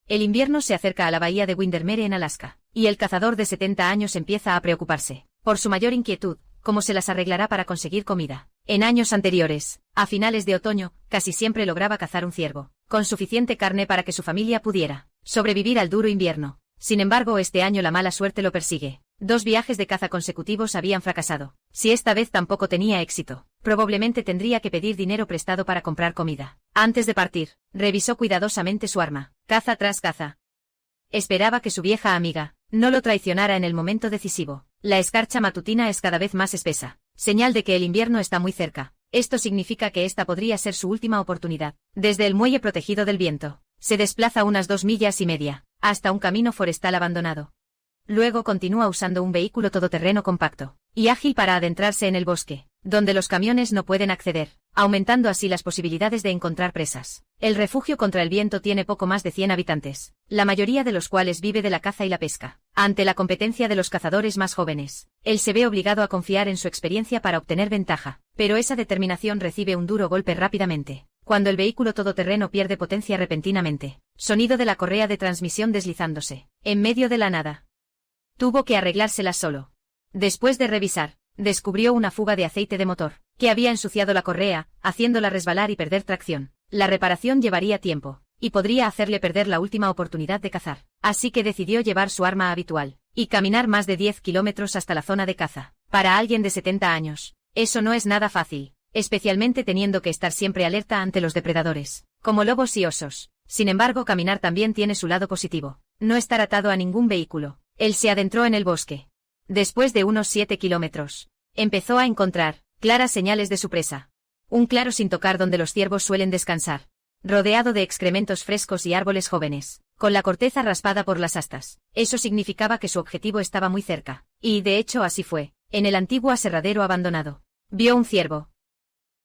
El invierno se acerca a la bahía de Windermere en Alaska, y el cazador de 70 años empieza a preocuparse por su mayor inquietud, cómo se las arreglará para conseguir comida. En años anteriores, a finales de otoño, casi siempre lograba cazar un ciervo, con suficiente carne para que su familia pudiera sobrevivir al duro invierno. Sin embargo, este año la mala suerte lo persigue. 2 viajes de caza consecutivos habían fracasado. Si esta vez tampoco tenía éxito, probablemente tendría que pedir dinero prestado para comprar comida. Antes de partir, revisó cuidadosamente su arma, caza tras caza. Esperaba que su vieja amiga no lo traicionara en el momento decisivo. La escarcha matutina es cada vez más espesa, señal de que el invierno está muy cerca. Esto significa que esta podría ser su última oportunidad. Desde el muelle protegido del viento, se desplaza unas 2,5 millas, hasta un camino forestal abandonado. Luego continúa usando un vehículo todoterreno compacto y ágil para adentrarse en el bosque, donde los camiones no pueden acceder, aumentando así las posibilidades de encontrar presas. El refugio contra el viento tiene poco más de 100 habitantes, la mayoría de los cuales vive de la caza y la pesca. Ante la competencia de los cazadores más jóvenes, él se ve obligado a confiar en su experiencia para obtener ventaja, pero esa determinación recibe un duro golpe rápidamente, cuando el vehículo todoterreno pierde potencia repentinamente. Sonido de la correa de transmisión deslizándose, en medio de la nada. Tuvo que arreglárselas solo. Después de revisar, descubrió una fuga de aceite de motor, que había ensuciado la correa, haciéndola resbalar y perder tracción. La reparación llevaría tiempo, y podría hacerle perder la última oportunidad de cazar. Así que decidió llevar su arma habitual, y caminar más de 10 kilómetros hasta la zona de caza. Para alguien de 70 años, eso no es nada fácil, especialmente teniendo que estar siempre alerta ante los depredadores, como lobos y osos. Sin embargo, caminar también tiene su lado positivo. No estar atado a ningún vehículo. Él se adentró en el bosque. Después de unos 7 kilómetros, empezó a encontrar claras señales de su presa. Un claro sin tocar donde los ciervos suelen descansar, rodeado de excrementos frescos y árboles jóvenes, con la corteza raspada por las astas. Eso significaba que su objetivo estaba muy cerca, y de hecho así fue. En el antiguo aserradero abandonado, vio un ciervo.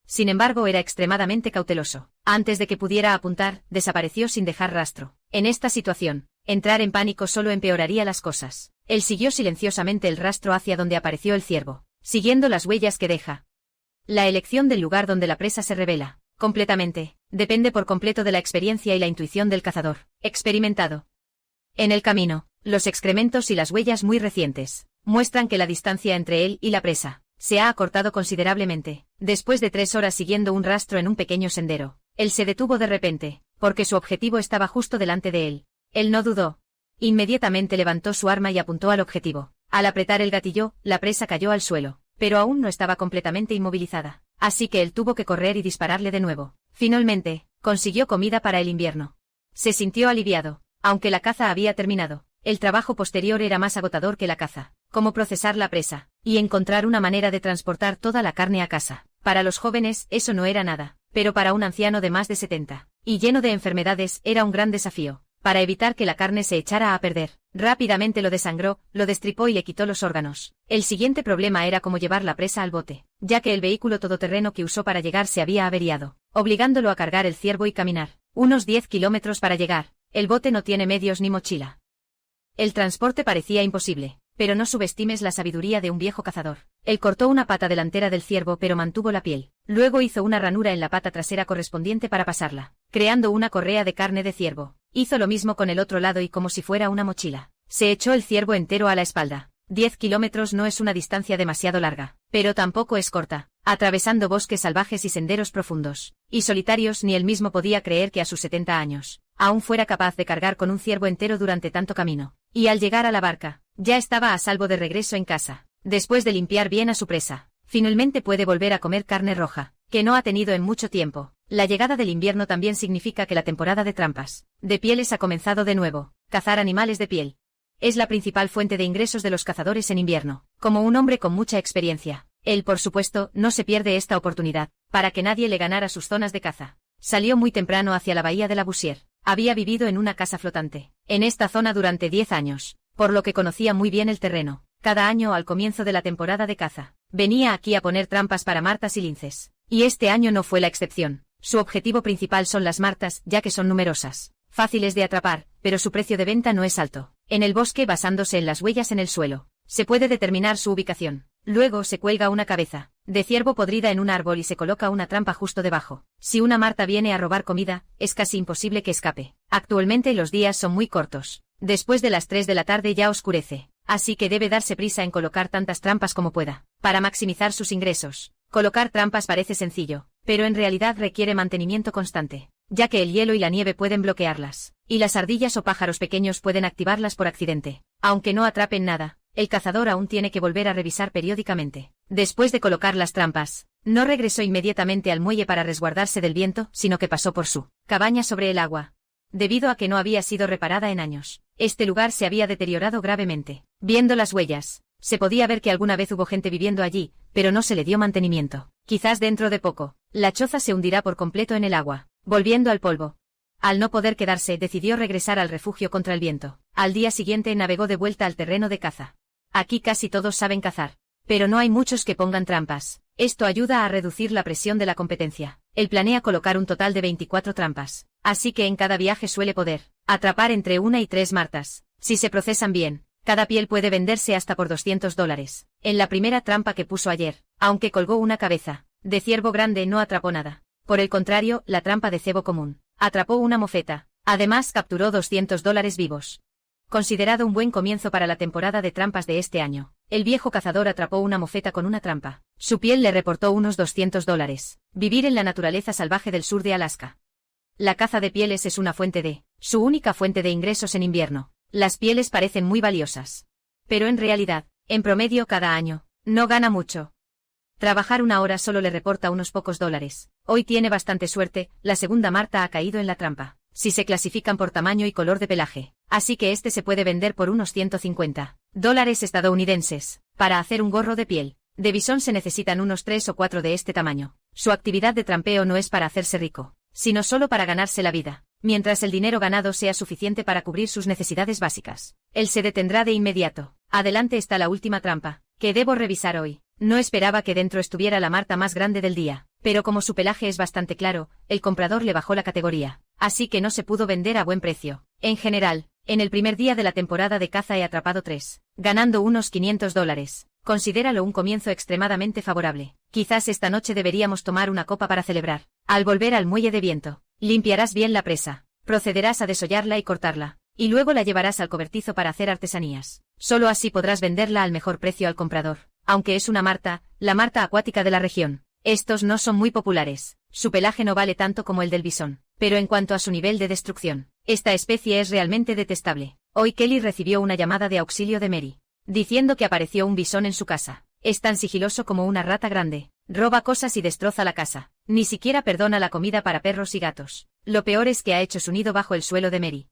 Sin embargo, era extremadamente cauteloso. Antes de que pudiera apuntar, desapareció sin dejar rastro. En esta situación, entrar en pánico solo empeoraría las cosas. Él siguió silenciosamente el rastro hacia donde apareció el ciervo, siguiendo las huellas que deja. La elección del lugar donde la presa se revela, completamente, depende por completo de la experiencia y la intuición del cazador, experimentado. En el camino, los excrementos y las huellas muy recientes, muestran que la distancia entre él y la presa se ha acortado considerablemente. Después de 3 horas siguiendo un rastro en un pequeño sendero, él se detuvo de repente, porque su objetivo estaba justo delante de él. Él no dudó. Inmediatamente levantó su arma y apuntó al objetivo. Al apretar el gatillo, la presa cayó al suelo, pero aún no estaba completamente inmovilizada, así que él tuvo que correr y dispararle de nuevo. Finalmente, consiguió comida para el invierno. Se sintió aliviado, aunque la caza había terminado. El trabajo posterior era más agotador que la caza, como procesar la presa, y encontrar una manera de transportar toda la carne a casa. Para los jóvenes, eso no era nada, pero para un anciano de más de 70, y lleno de enfermedades, era un gran desafío. Para evitar que la carne se echara a perder, rápidamente lo desangró, lo destripó y le quitó los órganos. El siguiente problema era cómo llevar la presa al bote, ya que el vehículo todoterreno que usó para llegar se había averiado, obligándolo a cargar el ciervo y caminar unos 10 kilómetros para llegar. El bote no tiene medios ni mochila. El transporte parecía imposible, pero no subestimes la sabiduría de un viejo cazador. Él cortó una pata delantera del ciervo pero mantuvo la piel. Luego hizo una ranura en la pata trasera correspondiente para pasarla, creando una correa de carne de ciervo. Hizo lo mismo con el otro lado y como si fuera una mochila, se echó el ciervo entero a la espalda. 10 kilómetros no es una distancia demasiado larga, pero tampoco es corta, atravesando bosques salvajes y senderos profundos y solitarios. Ni él mismo podía creer que a sus 70 años, aún fuera capaz de cargar con un ciervo entero durante tanto camino. Y al llegar a la barca, ya estaba a salvo de regreso en casa. Después de limpiar bien a su presa, finalmente puede volver a comer carne roja, que no ha tenido en mucho tiempo. La llegada del invierno también significa que la temporada de trampas de pieles ha comenzado de nuevo. Cazar animales de piel es la principal fuente de ingresos de los cazadores en invierno. Como un hombre con mucha experiencia, él por supuesto no se pierde esta oportunidad, para que nadie le ganara sus zonas de caza. Salió muy temprano hacia la bahía de la Boussière. Había vivido en una casa flotante en esta zona durante 10 años, por lo que conocía muy bien el terreno. Cada año al comienzo de la temporada de caza, venía aquí a poner trampas para martas y linces. Y este año no fue la excepción. Su objetivo principal son las martas, ya que son numerosas, fáciles de atrapar, pero su precio de venta no es alto. En el bosque, basándose en las huellas en el suelo, se puede determinar su ubicación. Luego se cuelga una cabeza de ciervo podrida en un árbol y se coloca una trampa justo debajo. Si una marta viene a robar comida, es casi imposible que escape. Actualmente los días son muy cortos. Después de las 3 de la tarde ya oscurece, así que debe darse prisa en colocar tantas trampas como pueda, para maximizar sus ingresos. Colocar trampas parece sencillo, pero en realidad requiere mantenimiento constante, ya que el hielo y la nieve pueden bloquearlas, y las ardillas o pájaros pequeños pueden activarlas por accidente. Aunque no atrapen nada, el cazador aún tiene que volver a revisar periódicamente. Después de colocar las trampas, no regresó inmediatamente al muelle para resguardarse del viento, sino que pasó por su cabaña sobre el agua. Debido a que no había sido reparada en años, este lugar se había deteriorado gravemente. Viendo las huellas, se podía ver que alguna vez hubo gente viviendo allí, pero no se le dio mantenimiento. Quizás dentro de poco, la choza se hundirá por completo en el agua, volviendo al polvo. Al no poder quedarse, decidió regresar al refugio contra el viento. Al día siguiente navegó de vuelta al terreno de caza. Aquí casi todos saben cazar, pero no hay muchos que pongan trampas. Esto ayuda a reducir la presión de la competencia. Él planea colocar un total de 24 trampas, así que en cada viaje suele poder atrapar entre 1 y 3 martas. Si se procesan bien, cada piel puede venderse hasta por $200. En la primera trampa que puso ayer, aunque colgó una cabeza de ciervo grande, no atrapó nada. Por el contrario, la trampa de cebo común atrapó una mofeta. Además, capturó $200 vivos. Considerado un buen comienzo para la temporada de trampas de este año, el viejo cazador atrapó una mofeta con una trampa. Su piel le reportó unos $200. Vivir en la naturaleza salvaje del sur de Alaska. La caza de pieles es una fuente de su única fuente de ingresos en invierno. Las pieles parecen muy valiosas, pero en realidad, en promedio cada año, no gana mucho. Trabajar 1 hora solo le reporta unos pocos dólares. Hoy tiene bastante suerte, la segunda marta ha caído en la trampa. Si se clasifican por tamaño y color de pelaje, así que este se puede vender por unos $150 estadounidenses. Para hacer un gorro de piel de bisón se necesitan unos 3 o 4 de este tamaño. Su actividad de trampeo no es para hacerse rico, sino solo para ganarse la vida, mientras el dinero ganado sea suficiente para cubrir sus necesidades básicas. Él se detendrá de inmediato. Adelante está la última trampa, que debo revisar hoy. No esperaba que dentro estuviera la marta más grande del día, pero como su pelaje es bastante claro, el comprador le bajó la categoría, así que no se pudo vender a buen precio. En general, en el primer día de la temporada de caza he atrapado 3, ganando unos $500. Considéralo un comienzo extremadamente favorable. Quizás esta noche deberíamos tomar una copa para celebrar. Al volver al muelle de viento, limpiarás bien la presa, procederás a desollarla y cortarla, y luego la llevarás al cobertizo para hacer artesanías. Solo así podrás venderla al mejor precio al comprador. Aunque es una marta, la marta acuática de la región, estos no son muy populares. Su pelaje no vale tanto como el del bisón, pero en cuanto a su nivel de destrucción, esta especie es realmente detestable. Hoy Kelly recibió una llamada de auxilio de Mary, diciendo que apareció un bisón en su casa. Es tan sigiloso como una rata grande, roba cosas y destroza la casa. Ni siquiera perdona la comida para perros y gatos. Lo peor es que ha hecho su nido bajo el suelo de Mary.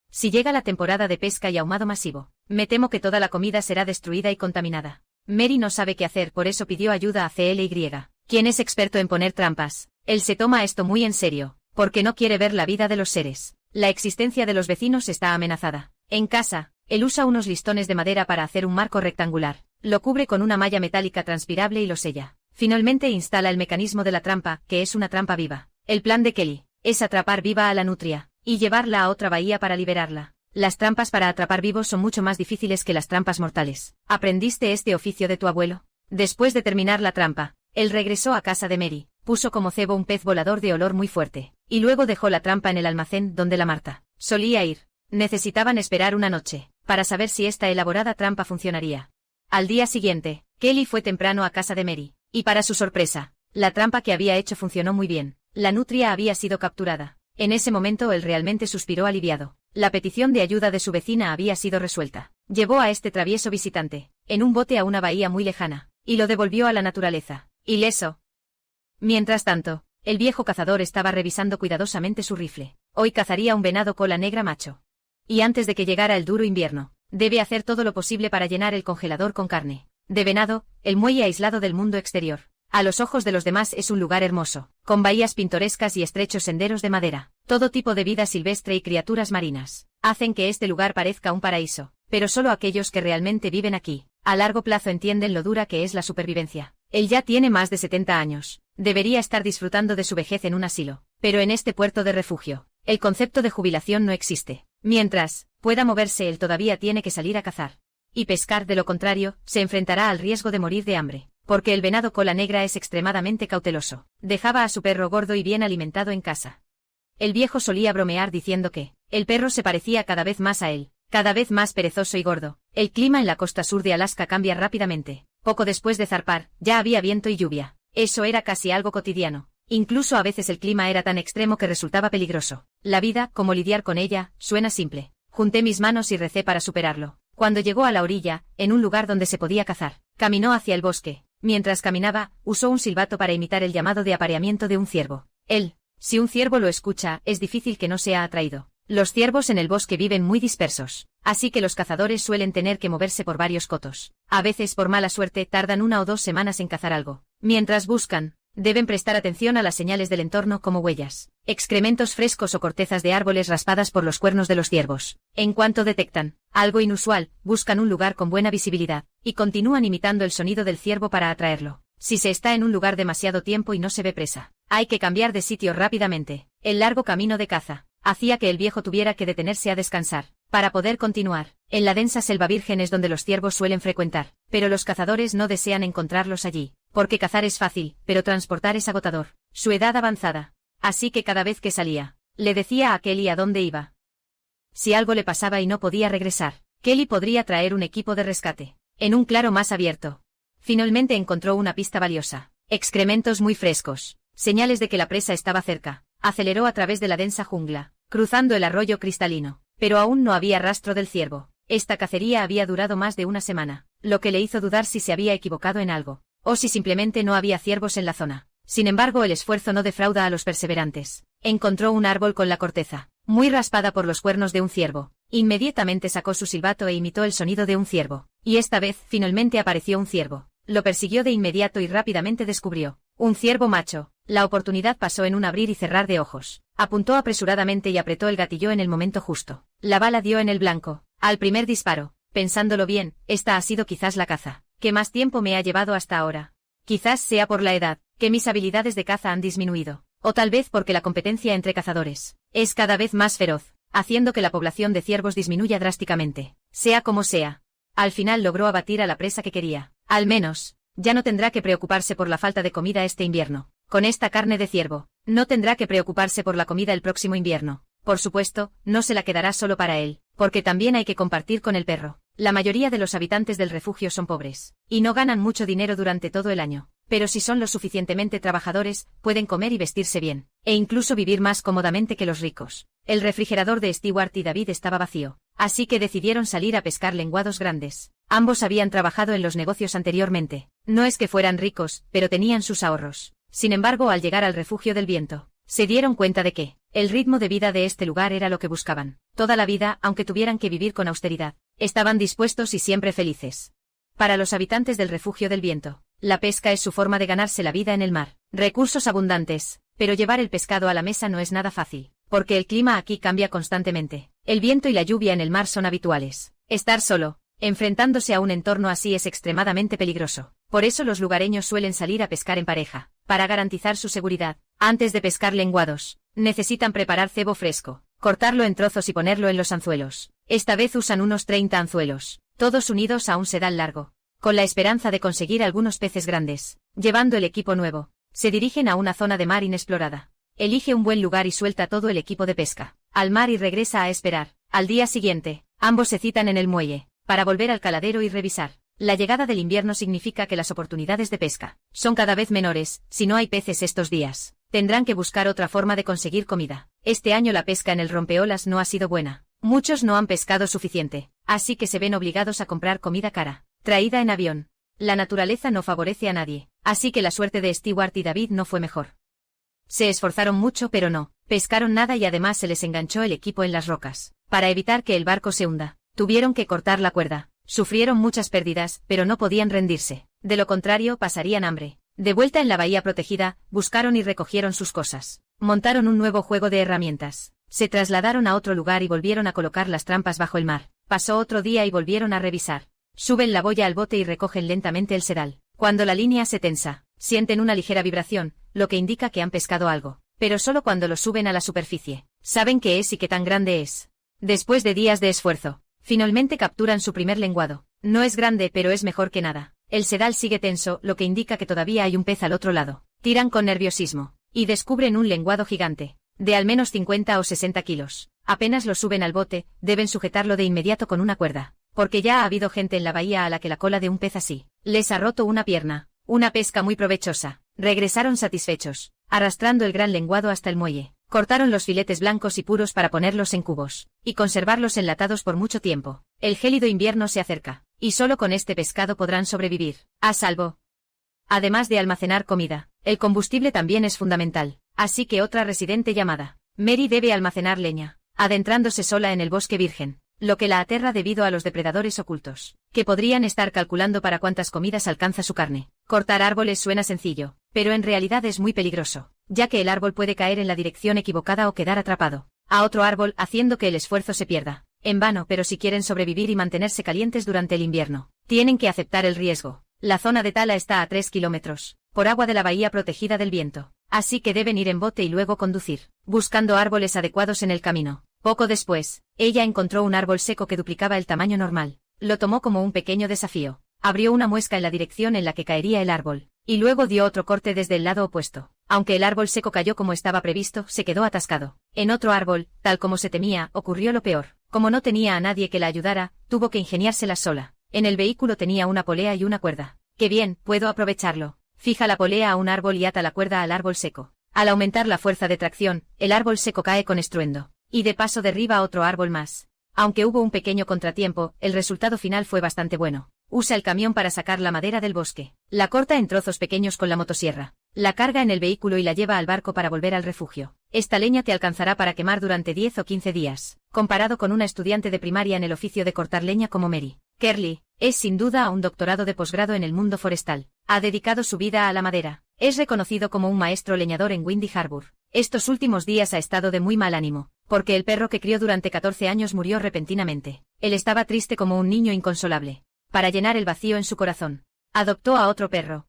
Si llega la temporada de pesca y ahumado masivo, me temo que toda la comida será destruida y contaminada. Mary no sabe qué hacer, por eso pidió ayuda a CLY, quien es experto en poner trampas. Él se toma esto muy en serio, porque no quiere ver la vida de los seres. La existencia de los vecinos está amenazada. En casa, él usa unos listones de madera para hacer un marco rectangular, lo cubre con una malla metálica transpirable y lo sella. Finalmente instala el mecanismo de la trampa, que es una trampa viva. El plan de Kelly es atrapar viva a la nutria y llevarla a otra bahía para liberarla. Las trampas para atrapar vivos son mucho más difíciles que las trampas mortales. ¿Aprendiste este oficio de tu abuelo? Después de terminar la trampa, él regresó a casa de Mary, puso como cebo un pez volador de olor muy fuerte, y luego dejó la trampa en el almacén donde la Marta solía ir. Necesitaban esperar una noche para saber si esta elaborada trampa funcionaría. Al día siguiente, Kelly fue temprano a casa de Mary, y para su sorpresa, la trampa que había hecho funcionó muy bien. La nutria había sido capturada. En ese momento él realmente suspiró aliviado. La petición de ayuda de su vecina había sido resuelta. Llevó a este travieso visitante en un bote a una bahía muy lejana, y lo devolvió a la naturaleza, ileso. Mientras tanto, el viejo cazador estaba revisando cuidadosamente su rifle. Hoy cazaría un venado cola negra macho. Y antes de que llegara el duro invierno, debe hacer todo lo posible para llenar el congelador con carne de venado, el muelle aislado del mundo exterior. A los ojos de los demás es un lugar hermoso, con bahías pintorescas y estrechos senderos de madera. Todo tipo de vida silvestre y criaturas marinas hacen que este lugar parezca un paraíso, pero solo aquellos que realmente viven aquí, a largo plazo, entienden lo dura que es la supervivencia. Él ya tiene más de 70 años. Debería estar disfrutando de su vejez en un asilo, pero en este puerto de refugio, el concepto de jubilación no existe. Mientras pueda moverse, él todavía tiene que salir a cazar y pescar, de lo contrario, se enfrentará al riesgo de morir de hambre, porque el venado cola negra es extremadamente cauteloso. Dejaba a su perro gordo y bien alimentado en casa. El viejo solía bromear diciendo que El perro se parecía cada vez más a él, cada vez más perezoso y gordo. El clima en la costa sur de Alaska cambia rápidamente. Poco después de zarpar, ya había viento y lluvia. Eso era casi algo cotidiano. Incluso a veces el clima era tan extremo que resultaba peligroso. La vida, como lidiar con ella, suena simple. Junté mis manos y recé para superarlo. Cuando llegó a la orilla, en un lugar donde se podía cazar, caminó hacia el bosque. Mientras caminaba, usó un silbato para imitar el llamado de apareamiento de un ciervo. Si un ciervo lo escucha, es difícil que no sea atraído. Los ciervos en el bosque viven muy dispersos, así que los cazadores suelen tener que moverse por varios cotos. A veces, por mala suerte, tardan 1 o 2 semanas en cazar algo. Mientras buscan, deben prestar atención a las señales del entorno como huellas, excrementos frescos o cortezas de árboles raspadas por los cuernos de los ciervos. En cuanto detectan algo inusual, buscan un lugar con buena visibilidad, y continúan imitando el sonido del ciervo para atraerlo. Si se está en un lugar demasiado tiempo y no se ve presa, hay que cambiar de sitio rápidamente. El largo camino de caza hacía que el viejo tuviera que detenerse a descansar, para poder continuar. En la densa selva virgen es donde los ciervos suelen frecuentar, pero los cazadores no desean encontrarlos allí, porque cazar es fácil, pero transportar es agotador. Su edad avanzada. Así que cada vez que salía, le decía a Kelly a dónde iba. Si algo le pasaba y no podía regresar, Kelly podría traer un equipo de rescate. En un claro más abierto. Finalmente encontró una pista valiosa. Excrementos muy frescos. Señales de que la presa estaba cerca. Aceleró a través de la densa jungla, cruzando el arroyo cristalino. Pero aún no había rastro del ciervo. Esta cacería había durado más de 1 semana, lo que le hizo dudar si se había equivocado en algo, o si simplemente no había ciervos en la zona. Sin embargo, el esfuerzo no defrauda a los perseverantes. Encontró un árbol con la corteza, muy raspada por los cuernos de un ciervo. Inmediatamente sacó su silbato e imitó el sonido de un ciervo. Y esta vez, finalmente apareció un ciervo. Lo persiguió de inmediato y rápidamente descubrió un ciervo macho. La oportunidad pasó en un abrir y cerrar de ojos. Apuntó apresuradamente y apretó el gatillo en el momento justo. La bala dio en el blanco. Al primer disparo. Pensándolo bien, esta ha sido quizás la caza que más tiempo me ha llevado hasta ahora. Quizás sea por la edad, que mis habilidades de caza han disminuido. O tal vez porque la competencia entre cazadores es cada vez más feroz, haciendo que la población de ciervos disminuya drásticamente. Sea como sea, al final logró abatir a la presa que quería. Al menos, ya no tendrá que preocuparse por la falta de comida este invierno. Con esta carne de ciervo, no tendrá que preocuparse por la comida el próximo invierno. Por supuesto, no se la quedará solo para él, porque también hay que compartir con el perro. La mayoría de los habitantes del refugio son pobres, y no ganan mucho dinero durante todo el año. Pero si son lo suficientemente trabajadores, pueden comer y vestirse bien, e incluso vivir más cómodamente que los ricos. El refrigerador de Stewart y David estaba vacío, así que decidieron salir a pescar lenguados grandes. Ambos habían trabajado en los negocios anteriormente. No es que fueran ricos, pero tenían sus ahorros. Sin embargo, al llegar al refugio del viento, se dieron cuenta de que el ritmo de vida de este lugar era lo que buscaban. Toda la vida, aunque tuvieran que vivir con austeridad, estaban dispuestos y siempre felices. Para los habitantes del refugio del viento, la pesca es su forma de ganarse la vida en el mar. Recursos abundantes, pero llevar el pescado a la mesa no es nada fácil, porque el clima aquí cambia constantemente. El viento y la lluvia en el mar son habituales. Estar solo, enfrentándose a un entorno así es extremadamente peligroso. Por eso los lugareños suelen salir a pescar en pareja, para garantizar su seguridad. Antes de pescar lenguados, necesitan preparar cebo fresco, cortarlo en trozos y ponerlo en los anzuelos. Esta vez usan unos 30 anzuelos, todos unidos a un sedal largo, con la esperanza de conseguir algunos peces grandes. Llevando el equipo nuevo, se dirigen a una zona de mar inexplorada. Elige un buen lugar y suelta todo el equipo de pesca al mar y regresa a esperar. Al día siguiente, ambos se citan en el muelle, para volver al caladero y revisar. La llegada del invierno significa que las oportunidades de pesca son cada vez menores. Si no hay peces estos días, tendrán que buscar otra forma de conseguir comida. Este año la pesca en el rompeolas no ha sido buena. Muchos no han pescado suficiente, así que se ven obligados a comprar comida cara, traída en avión. La naturaleza no favorece a nadie, así que la suerte de Stewart y David no fue mejor. Se esforzaron mucho pero no pescaron nada y además se les enganchó el equipo en las rocas. Para evitar que el barco se hunda, tuvieron que cortar la cuerda. Sufrieron muchas pérdidas, pero no podían rendirse. De lo contrario, pasarían hambre. De vuelta en la bahía protegida, buscaron y recogieron sus cosas. Montaron un nuevo juego de herramientas. Se trasladaron a otro lugar y volvieron a colocar las trampas bajo el mar. Pasó otro día y volvieron a revisar. Suben la boya al bote y recogen lentamente el sedal. Cuando la línea se tensa, sienten una ligera vibración, lo que indica que han pescado algo. Pero solo cuando lo suben a la superficie. Saben qué es y qué tan grande es. Después de días de esfuerzo, finalmente capturan su primer lenguado. No es grande pero es mejor que nada. El sedal sigue tenso, lo que indica que todavía hay un pez al otro lado. Tiran con nerviosismo, y descubren un lenguado gigante, de al menos 50 o 60 kilos. Apenas lo suben al bote, deben sujetarlo de inmediato con una cuerda, porque ya ha habido gente en la bahía a la que la cola de un pez así les ha roto una pierna. Una pesca muy provechosa. Regresaron satisfechos, arrastrando el gran lenguado hasta el muelle. Cortaron los filetes blancos y puros para ponerlos en cubos, y conservarlos enlatados por mucho tiempo. El gélido invierno se acerca, y solo con este pescado podrán sobrevivir, a salvo. Además de almacenar comida, el combustible también es fundamental, así que otra residente llamada Mary debe almacenar leña, adentrándose sola en el bosque virgen, lo que la aterra debido a los depredadores ocultos, que podrían estar calculando para cuántas comidas alcanza su carne. Cortar árboles suena sencillo, pero en realidad es muy peligroso, ya que el árbol puede caer en la dirección equivocada o quedar atrapado a otro árbol, haciendo que el esfuerzo se pierda. En vano, pero si quieren sobrevivir y mantenerse calientes durante el invierno, tienen que aceptar el riesgo. La zona de tala está a 3 kilómetros, por agua de la bahía protegida del viento, así que deben ir en bote y luego conducir, buscando árboles adecuados en el camino. Poco después, ella encontró un árbol seco que duplicaba el tamaño normal. Lo tomó como un pequeño desafío. Abrió una muesca en la dirección en la que caería el árbol, y luego dio otro corte desde el lado opuesto. Aunque el árbol seco cayó como estaba previsto, se quedó atascado. En otro árbol, tal como se temía, ocurrió lo peor. Como no tenía a nadie que la ayudara, tuvo que ingeniársela sola. En el vehículo tenía una polea y una cuerda. ¡Qué bien, puedo aprovecharlo! Fija la polea a un árbol y ata la cuerda al árbol seco. Al aumentar la fuerza de tracción, el árbol seco cae con estruendo, y de paso derriba otro árbol más. Aunque hubo un pequeño contratiempo, el resultado final fue bastante bueno. Usa el camión para sacar la madera del bosque. La corta en trozos pequeños con la motosierra. La carga en el vehículo y la lleva al barco para volver al refugio. Esta leña te alcanzará para quemar durante 10 o 15 días, comparado con una estudiante de primaria en el oficio de cortar leña como Mary. Curly es sin duda a un doctorado de posgrado en el mundo forestal. Ha dedicado su vida a la madera. Es reconocido como un maestro leñador en Windy Harbor. Estos últimos días ha estado de muy mal ánimo, porque el perro que crió durante 14 años murió repentinamente. Él estaba triste como un niño inconsolable. Para llenar el vacío en su corazón, adoptó a otro perro,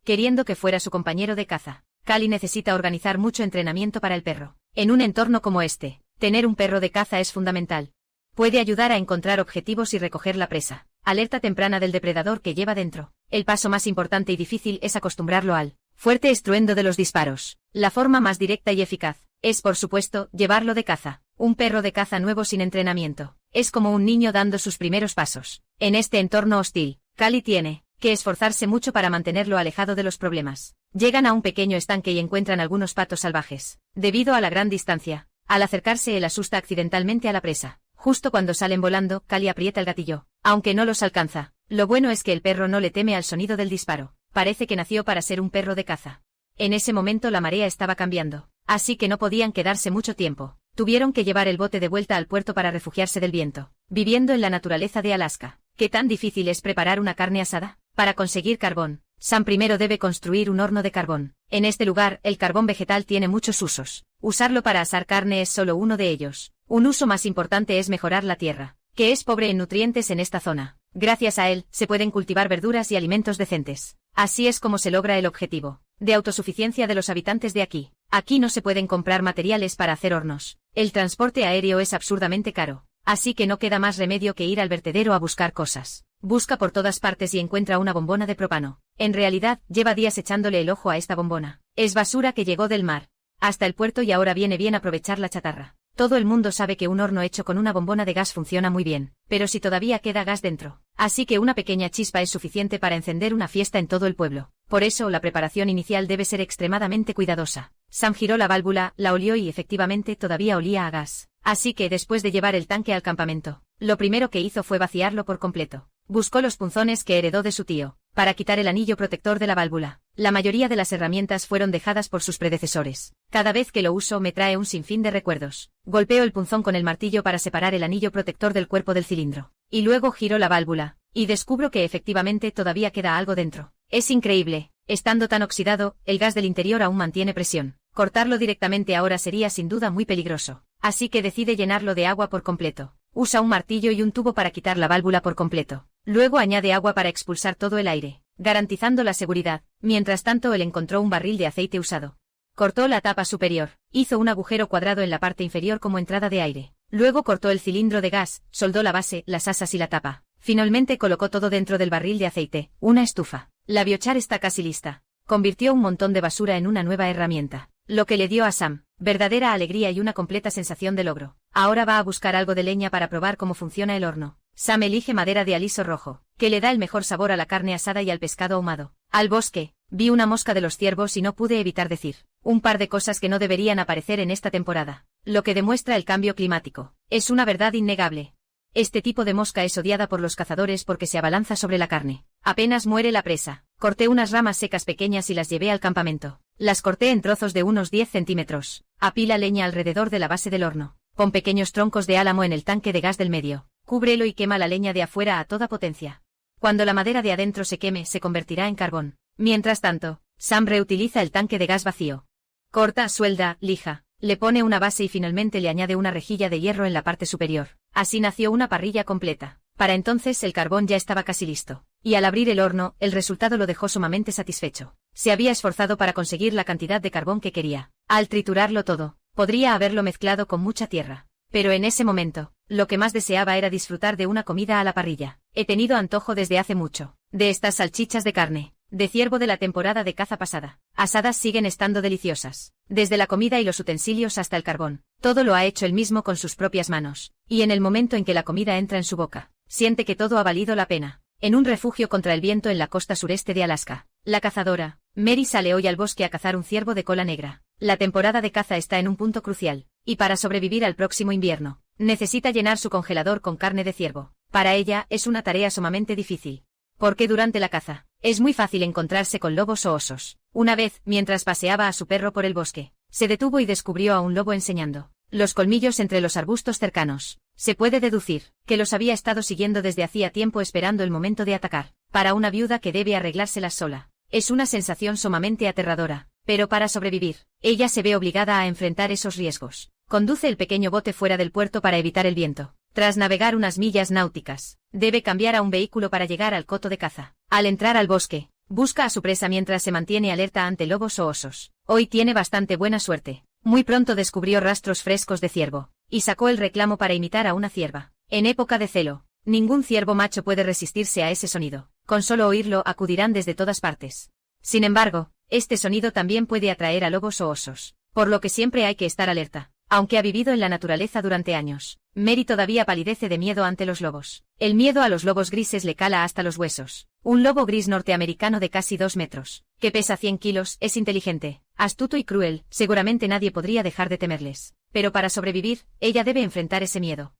queriendo que fuera su compañero de caza. Callie necesita organizar mucho entrenamiento para el perro. En un entorno como este, tener un perro de caza es fundamental. Puede ayudar a encontrar objetivos y recoger la presa. Alerta temprana del depredador que lleva dentro. El paso más importante y difícil es acostumbrarlo al fuerte estruendo de los disparos. La forma más directa y eficaz es, por supuesto, llevarlo de caza. Un perro de caza nuevo sin entrenamiento es como un niño dando sus primeros pasos. En este entorno hostil, Callie tiene que esforzarse mucho para mantenerlo alejado de los problemas. Llegan a un pequeño estanque y encuentran algunos patos salvajes. Debido a la gran distancia, al acercarse él asusta accidentalmente a la presa. Justo cuando salen volando, Callie aprieta el gatillo, aunque no los alcanza. Lo bueno es que el perro no le teme al sonido del disparo. Parece que nació para ser un perro de caza. En ese momento la marea estaba cambiando, así que no podían quedarse mucho tiempo. Tuvieron que llevar el bote de vuelta al puerto para refugiarse del viento. Viviendo en la naturaleza de Alaska, ¿qué tan difícil es preparar una carne asada? Para conseguir carbón, Sam primero debe construir un horno de carbón. En este lugar, el carbón vegetal tiene muchos usos. Usarlo para asar carne es solo uno de ellos. Un uso más importante es mejorar la tierra, que es pobre en nutrientes en esta zona. Gracias a él, se pueden cultivar verduras y alimentos decentes. Así es como se logra el objetivo de autosuficiencia de los habitantes de aquí. Aquí no se pueden comprar materiales para hacer hornos. El transporte aéreo es absurdamente caro, así que no queda más remedio que ir al vertedero a buscar cosas. Busca por todas partes y encuentra una bombona de propano. En realidad, lleva días echándole el ojo a esta bombona. Es basura que llegó del mar hasta el puerto y ahora viene bien aprovechar la chatarra. Todo el mundo sabe que un horno hecho con una bombona de gas funciona muy bien, pero si todavía queda gas dentro, así que una pequeña chispa es suficiente para encender una fiesta en todo el pueblo. Por eso la preparación inicial debe ser extremadamente cuidadosa. Sam giró la válvula, la olió y efectivamente todavía olía a gas. Así que después de llevar el tanque al campamento, lo primero que hizo fue vaciarlo por completo. Buscó los punzones que heredó de su tío, para quitar el anillo protector de la válvula. La mayoría de las herramientas fueron dejadas por sus predecesores. Cada vez que lo uso me trae un sinfín de recuerdos. Golpeo el punzón con el martillo para separar el anillo protector del cuerpo del cilindro. Y luego giro la válvula, y descubro que efectivamente todavía queda algo dentro. Es increíble. Estando tan oxidado, el gas del interior aún mantiene presión. Cortarlo directamente ahora sería sin duda muy peligroso. Así que decide llenarlo de agua por completo. Usa un martillo y un tubo para quitar la válvula por completo. Luego añade agua para expulsar todo el aire, garantizando la seguridad. Mientras tanto él encontró un barril de aceite usado. Cortó la tapa superior, hizo un agujero cuadrado en la parte inferior como entrada de aire. Luego cortó el cilindro de gas, soldó la base, las asas y la tapa. Finalmente colocó todo dentro del barril de aceite, una estufa. La biochar está casi lista. Convirtió un montón de basura en una nueva herramienta. lo que le dio a Sam verdadera alegría y una completa sensación de logro. Ahora va a buscar algo de leña para probar cómo funciona el horno. Sam elige madera de aliso rojo, que le da el mejor sabor a la carne asada y al pescado ahumado. Al bosque, vi una mosca de los ciervos y no pude evitar decir un par de cosas que no deberían aparecer en esta temporada, lo que demuestra el cambio climático. Es una verdad innegable. Este tipo de mosca es odiada por los cazadores porque se abalanza sobre la carne. Apenas muere la presa, corté unas ramas secas pequeñas y las llevé al campamento. Las corté en trozos de unos 10 centímetros. Apila leña alrededor de la base del horno. Pon pequeños troncos de álamo en el tanque de gas del medio. Cúbrelo y quema la leña de afuera a toda potencia. Cuando la madera de adentro se queme, se convertirá en carbón. Mientras tanto, Sam reutiliza el tanque de gas vacío. Corta, suelda, lija. Le pone una base y finalmente le añade una rejilla de hierro en la parte superior. Así nació una parrilla completa. Para entonces el carbón ya estaba casi listo. Y al abrir el horno, el resultado lo dejó sumamente satisfecho. Se había esforzado para conseguir la cantidad de carbón que quería. Al triturarlo todo, podría haberlo mezclado con mucha tierra. Pero en ese momento, lo que más deseaba era disfrutar de una comida a la parrilla. He tenido antojo desde hace mucho. De estas salchichas de carne de ciervo de la temporada de caza pasada. Asadas siguen estando deliciosas. Desde la comida y los utensilios hasta el carbón. Todo lo ha hecho él mismo con sus propias manos. Y en el momento en que la comida entra en su boca, siente que todo ha valido la pena. En un refugio contra el viento en la costa sureste de Alaska, la cazadora, Mary, sale hoy al bosque a cazar un ciervo de cola negra. La temporada de caza está en un punto crucial, y para sobrevivir al próximo invierno, necesita llenar su congelador con carne de ciervo. Para ella, es una tarea sumamente difícil. Porque durante la caza, es muy fácil encontrarse con lobos o osos. Una vez, mientras paseaba a su perro por el bosque, se detuvo y descubrió a un lobo enseñando los colmillos entre los arbustos cercanos. Se puede deducir que los había estado siguiendo desde hacía tiempo esperando el momento de atacar. Para una viuda que debe arreglárselas sola, es una sensación sumamente aterradora, pero para sobrevivir, ella se ve obligada a enfrentar esos riesgos. Conduce el pequeño bote fuera del puerto para evitar el viento. Tras navegar unas millas náuticas, debe cambiar a un vehículo para llegar al coto de caza. Al entrar al bosque, busca a su presa mientras se mantiene alerta ante lobos o osos. Hoy tiene bastante buena suerte. Muy pronto descubrió rastros frescos de ciervo, y sacó el reclamo para imitar a una cierva. En época de celo, ningún ciervo macho puede resistirse a ese sonido. Con solo oírlo acudirán desde todas partes. Sin embargo, este sonido también puede atraer a lobos o osos, por lo que siempre hay que estar alerta. Aunque ha vivido en la naturaleza durante años, Mary todavía palidece de miedo ante los lobos. El miedo a los lobos grises le cala hasta los huesos. Un lobo gris norteamericano de casi 2 metros, que pesa 100 kilos, es inteligente, astuto y cruel. Seguramente nadie podría dejar de temerles. Pero para sobrevivir, ella debe enfrentar ese miedo.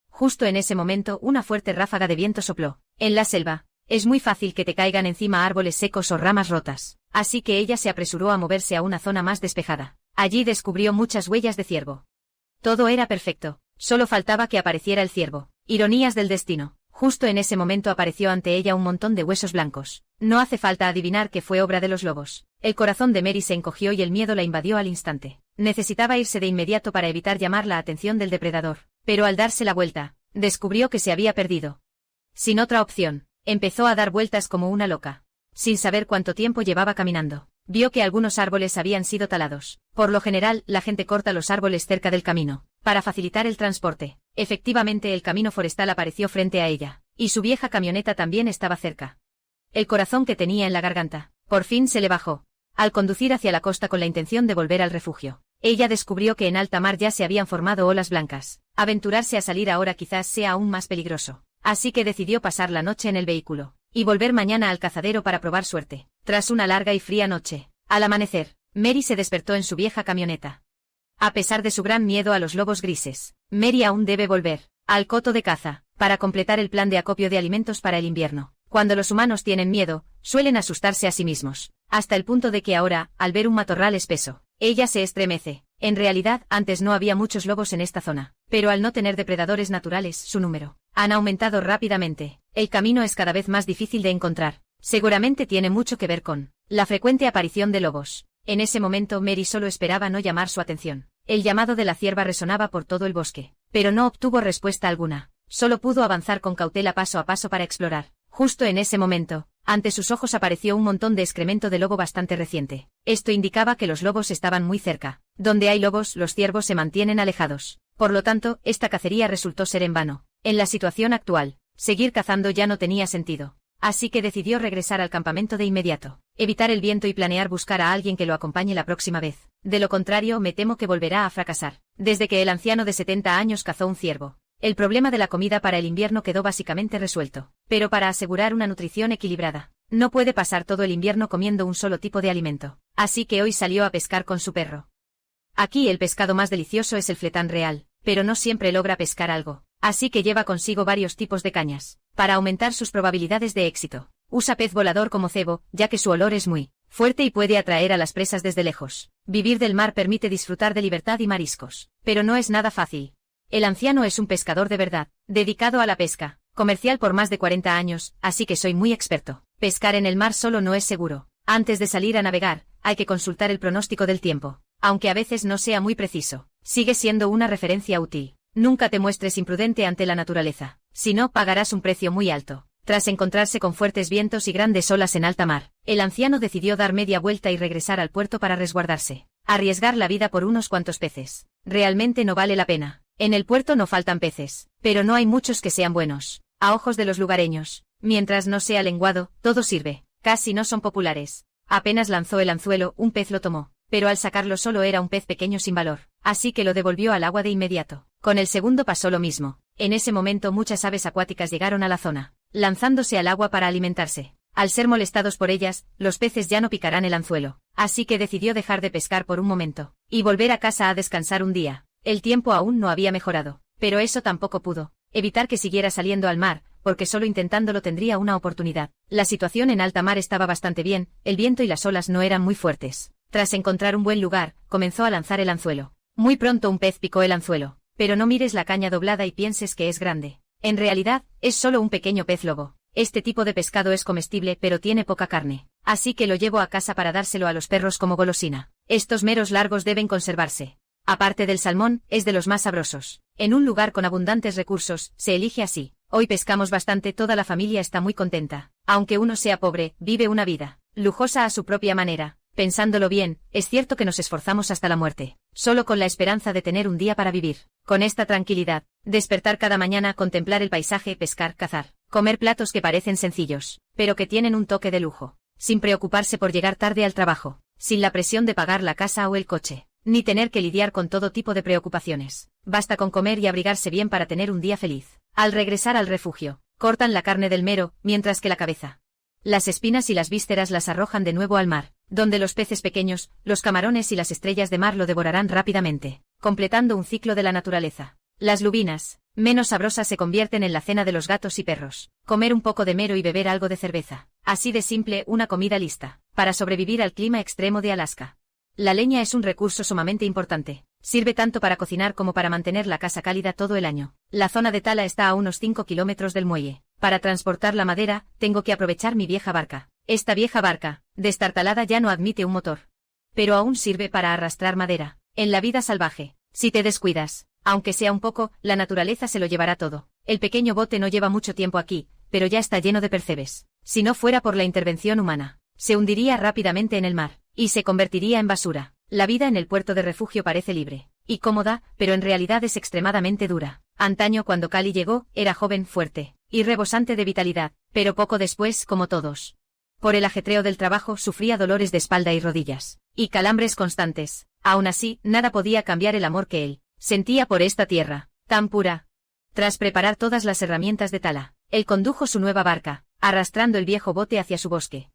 Justo en ese momento, una fuerte ráfaga de viento sopló. En la selva, es muy fácil que te caigan encima árboles secos o ramas rotas. Así que ella se apresuró a moverse a una zona más despejada. Allí descubrió muchas huellas de ciervo. Todo era perfecto, solo faltaba que apareciera el ciervo. Ironías del destino. Justo en ese momento apareció ante ella un montón de huesos blancos. No hace falta adivinar que fue obra de los lobos. El corazón de Mary se encogió y el miedo la invadió al instante. Necesitaba irse de inmediato para evitar llamar la atención del depredador. Pero al darse la vuelta, descubrió que se había perdido. Sin otra opción, empezó a dar vueltas como una loca. Sin saber cuánto tiempo llevaba caminando, vio que algunos árboles habían sido talados. Por lo general, la gente corta los árboles cerca del camino, para facilitar el transporte. Efectivamente, el camino forestal apareció frente a ella, y su vieja camioneta también estaba cerca. El corazón que tenía en la garganta, por fin se le bajó. Al conducir hacia la costa con la intención de volver al refugio, ella descubrió que en alta mar ya se habían formado olas blancas. Aventurarse a salir ahora quizás sea aún más peligroso. Así que decidió pasar la noche en el vehículo, y volver mañana al cazadero para probar suerte. Tras una larga y fría noche, al amanecer, Mary se despertó en su vieja camioneta. A pesar de su gran miedo a los lobos grises, Mary aún debe volver al coto de caza, para completar el plan de acopio de alimentos para el invierno. Cuando los humanos tienen miedo, suelen asustarse a sí mismos, hasta el punto de que ahora, al ver un matorral espeso, ella se estremece. En realidad, antes no había muchos lobos en esta zona, pero al no tener depredadores naturales, su número han aumentado rápidamente. El camino es cada vez más difícil de encontrar. Seguramente tiene mucho que ver con la frecuente aparición de lobos. En ese momento Mary solo esperaba no llamar su atención. El llamado de la cierva resonaba por todo el bosque, pero no obtuvo respuesta alguna. Solo pudo avanzar con cautela paso a paso para explorar. Justo en ese momento, ante sus ojos apareció un montón de excremento de lobo bastante reciente. Esto indicaba que los lobos estaban muy cerca. Donde hay lobos, los ciervos se mantienen alejados. Por lo tanto, esta cacería resultó ser en vano. En la situación actual, seguir cazando ya no tenía sentido. Así que decidió regresar al campamento de inmediato, evitar el viento y planear buscar a alguien que lo acompañe la próxima vez. De lo contrario me temo que volverá a fracasar. Desde que el anciano de 70 años cazó un ciervo, el problema de la comida para el invierno quedó básicamente resuelto. Pero para asegurar una nutrición equilibrada, no puede pasar todo el invierno comiendo un solo tipo de alimento. Así que hoy salió a pescar con su perro. Aquí el pescado más delicioso es el fletán real, pero no siempre logra pescar algo. Así que lleva consigo varios tipos de cañas, para aumentar sus probabilidades de éxito. Usa pez volador como cebo, ya que su olor es muy fuerte y puede atraer a las presas desde lejos. Vivir del mar permite disfrutar de libertad y mariscos, pero no es nada fácil. El anciano es un pescador de verdad, dedicado a la pesca, comercial por más de 40 años, así que soy muy experto. Pescar en el mar solo no es seguro. Antes de salir a navegar, hay que consultar el pronóstico del tiempo. Aunque a veces no sea muy preciso, sigue siendo una referencia útil. Nunca te muestres imprudente ante la naturaleza, si no pagarás un precio muy alto. Tras encontrarse con fuertes vientos y grandes olas en alta mar, el anciano decidió dar media vuelta y regresar al puerto para resguardarse. Arriesgar la vida por unos cuantos peces. Realmente no vale la pena. En el puerto no faltan peces, pero no hay muchos que sean buenos. A ojos de los lugareños, mientras no sea lenguado, todo sirve. Casi no son populares. Apenas lanzó el anzuelo, un pez lo tomó, pero al sacarlo solo era un pez pequeño sin valor, así que lo devolvió al agua de inmediato. Con el segundo pasó lo mismo. En ese momento muchas aves acuáticas llegaron a la zona, lanzándose al agua para alimentarse. Al ser molestados por ellas, los peces ya no picarán el anzuelo, así que decidió dejar de pescar por un momento, y volver a casa a descansar un día. El tiempo aún no había mejorado, pero eso tampoco pudo evitar que siguiera saliendo al mar, porque solo intentándolo tendría una oportunidad. La situación en alta mar estaba bastante bien, el viento y las olas no eran muy fuertes. Tras encontrar un buen lugar, comenzó a lanzar el anzuelo. Muy pronto un pez picó el anzuelo, pero no mires la caña doblada y pienses que es grande. En realidad, es solo un pequeño pez lobo. Este tipo de pescado es comestible pero tiene poca carne, así que lo llevo a casa para dárselo a los perros como golosina. Estos meros largos deben conservarse. Aparte del salmón, es de los más sabrosos. En un lugar con abundantes recursos, se elige así. Hoy pescamos bastante, toda la familia está muy contenta. Aunque uno sea pobre, vive una vida lujosa a su propia manera. Pensándolo bien, es cierto que nos esforzamos hasta la muerte, solo con la esperanza de tener un día para vivir. Con esta tranquilidad, despertar cada mañana, contemplar el paisaje, pescar, cazar, comer platos que parecen sencillos, pero que tienen un toque de lujo, sin preocuparse por llegar tarde al trabajo, sin la presión de pagar la casa o el coche, ni tener que lidiar con todo tipo de preocupaciones. Basta con comer y abrigarse bien para tener un día feliz. Al regresar al refugio, cortan la carne del mero, mientras que la cabeza, las espinas y las vísceras las arrojan de nuevo al mar, donde los peces pequeños, los camarones y las estrellas de mar lo devorarán rápidamente, completando un ciclo de la naturaleza. Las lubinas, menos sabrosas, se convierten en la cena de los gatos y perros. Comer un poco de mero y beber algo de cerveza. Así de simple, una comida lista para sobrevivir al clima extremo de Alaska. La leña es un recurso sumamente importante. Sirve tanto para cocinar como para mantener la casa cálida todo el año. La zona de tala está a unos 5 kilómetros del muelle. Para transportar la madera, tengo que aprovechar mi vieja barca. Esta vieja barca, destartalada, ya no admite un motor, pero aún sirve para arrastrar madera. En la vida salvaje, si te descuidas, aunque sea un poco, la naturaleza se lo llevará todo. El pequeño bote no lleva mucho tiempo aquí, pero ya está lleno de percebes. Si no fuera por la intervención humana, se hundiría rápidamente en el mar, y se convertiría en basura. La vida en el puerto de refugio parece libre y cómoda, pero en realidad es extremadamente dura. Antaño, cuando Cali llegó, era joven, fuerte y rebosante de vitalidad, pero poco después, como todos, por el ajetreo del trabajo, sufría dolores de espalda y rodillas, y calambres constantes. Aún así, nada podía cambiar el amor que él sentía por esta tierra, tan pura. Tras preparar todas las herramientas de tala, él condujo su nueva barca, arrastrando el viejo bote hacia su bosque.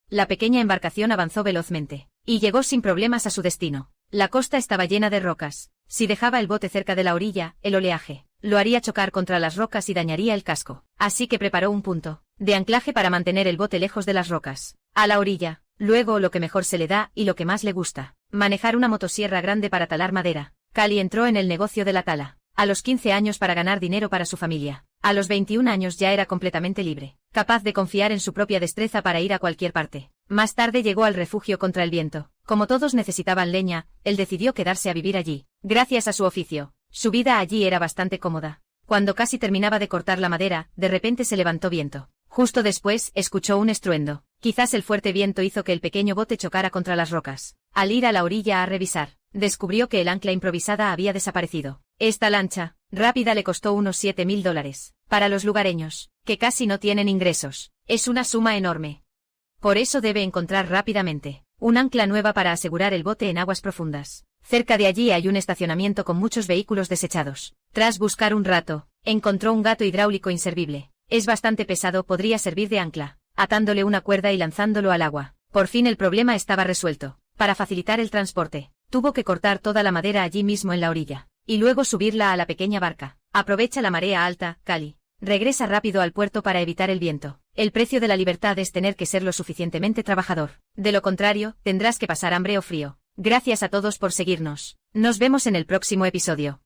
La pequeña embarcación avanzó velozmente, y llegó sin problemas a su destino. La costa estaba llena de rocas. Si dejaba el bote cerca de la orilla, el oleaje lo haría chocar contra las rocas y dañaría el casco. Así que preparó un punto de anclaje para mantener el bote lejos de las rocas, a la orilla. Luego, lo que mejor se le da y lo que más le gusta: manejar una motosierra grande para talar madera. Cali entró en el negocio de la tala a los 15 años para ganar dinero para su familia. A los 21 años ya era completamente libre, capaz de confiar en su propia destreza para ir a cualquier parte. Más tarde llegó al refugio contra el viento. Como todos necesitaban leña, él decidió quedarse a vivir allí. Gracias a su oficio, su vida allí era bastante cómoda. Cuando casi terminaba de cortar la madera, de repente se levantó viento. Justo después, escuchó un estruendo. Quizás el fuerte viento hizo que el pequeño bote chocara contra las rocas. Al ir a la orilla a revisar, descubrió que el ancla improvisada había desaparecido. Esta lancha rápida le costó unos $7.000. Para los lugareños, que casi no tienen ingresos, es una suma enorme. Por eso debe encontrar rápidamente Un ancla nueva para asegurar el bote en aguas profundas. Cerca de allí hay un estacionamiento con muchos vehículos desechados. Tras buscar un rato, encontró un gato hidráulico inservible. Es bastante pesado, podría servir de ancla. Atándole una cuerda y lanzándolo al agua. Por fin el problema estaba resuelto. Para facilitar el transporte, tuvo que cortar toda la madera allí mismo en la orilla. Y luego subirla a la pequeña barca. Aprovecha la marea alta, Cali. Regresa rápido al puerto para evitar el viento. El precio de la libertad es tener que ser lo suficientemente trabajador. De lo contrario, tendrás que pasar hambre o frío. Gracias a todos por seguirnos. Nos vemos en el próximo episodio.